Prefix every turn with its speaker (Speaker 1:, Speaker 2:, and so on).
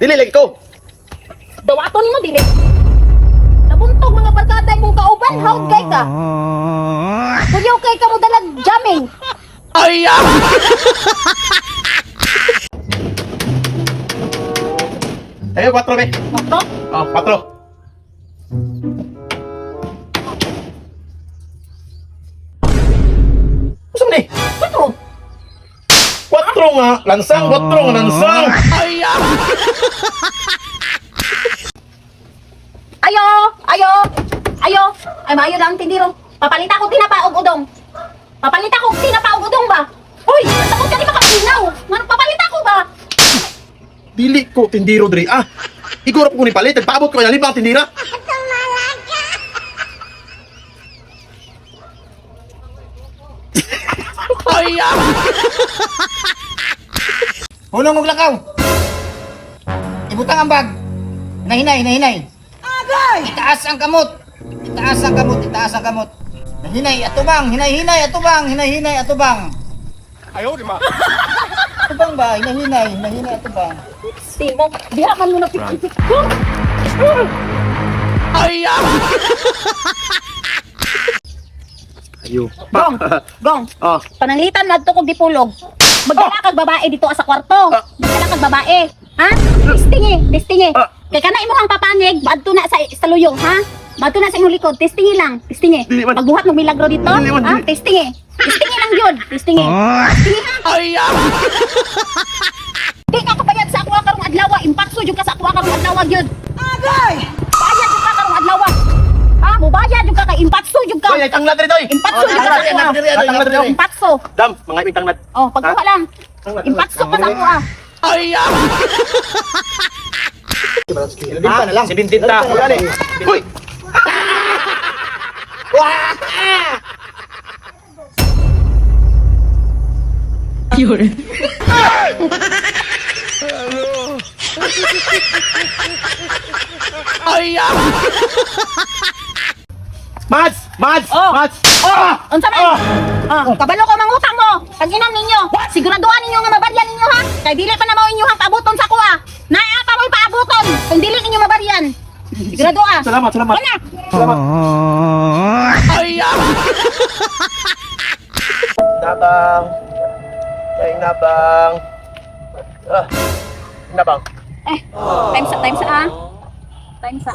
Speaker 1: Dili lagi ko.
Speaker 2: Dawaton mo dili. Nabuntog mga barkada mong kauban, haud kay ka. Kuyaw kay ka mo dalag jamming.
Speaker 1: Ay! Ayo, 4 be.
Speaker 2: Bakto?
Speaker 1: Oh, 4. Usap ni.
Speaker 2: Patro.
Speaker 1: 4 nga, lansang, 4 nga lansang. Ay!
Speaker 2: Ayo, ayo. Ayo. Ay maayo lang tindiro. Papalita ko tinapa og udong. Papalita ko tinapa og udong ba? Hoy, takot ka di makapinaw. Ngano papalita ko ba?
Speaker 1: Dili ko tindiro diri. Iguro ko ni palit, paabot ko na libang tindira. Ay!
Speaker 3: Hulong og lakaw. Ibutang ang bag. Nahinay. Agay! Itaas ang kamot. Itaas ang kamot. Nahinay atubang, hinay atubang.
Speaker 1: Ayaw, di ma.
Speaker 3: Atubang ba? Hinay atubang.
Speaker 2: Simo, diha man mo na pitik.
Speaker 1: Ay! Ayo.
Speaker 2: Gong.
Speaker 1: Ah.
Speaker 2: Pananglitan madto kog dipulog. Magdala kag babae dito sa kwarto. Magdala kag babae. Ha? Testingi. Kay kana imo ang papanig adto na sa luyong, ha? Madto na sa imong likod, testingi lang.
Speaker 1: Dili man.
Speaker 2: Magbuhat mo milagro dito,
Speaker 1: Dili man,
Speaker 2: ha?
Speaker 1: dili.
Speaker 2: Testingi lang yun. Testingi. Testingi ha?
Speaker 1: Ay!
Speaker 2: Di ka kabayad sa ako karong adlaw, impakso jud ka sa ako karong adlaw gyud. Agay! Bayad jud ka karong adlaw. Ha, mubayad jud ka kay impakso jud ka.
Speaker 1: Oy, ay tanglad diri, oy.
Speaker 2: Impakso jud ka sa ako.
Speaker 1: Tanglad diri.
Speaker 2: Impakso.
Speaker 1: Dam, mga ibig tanglad.
Speaker 2: Oh, pagkuha lang. Impakso ka sa ako ah.
Speaker 1: Ay!
Speaker 3: Limpa na lang.
Speaker 1: 17 ta. Uy! Ay! Mads!
Speaker 2: Oh. Unsa man? Kabalo ko mangutang mo. Pag-inom ninyo, siguraduhan ninyo nga mabaryan ninyo ha. Kay dili pa na mao inyo hang paabuton sa kuha. Naa pa mo'y paabuton. Kung dili ninyo mabaryan. Sigurado ah.
Speaker 1: Salamat.
Speaker 2: Kana.
Speaker 1: Ay! Nabang. Ay, nabang. Nabang.
Speaker 2: Time sa ah. Time sa.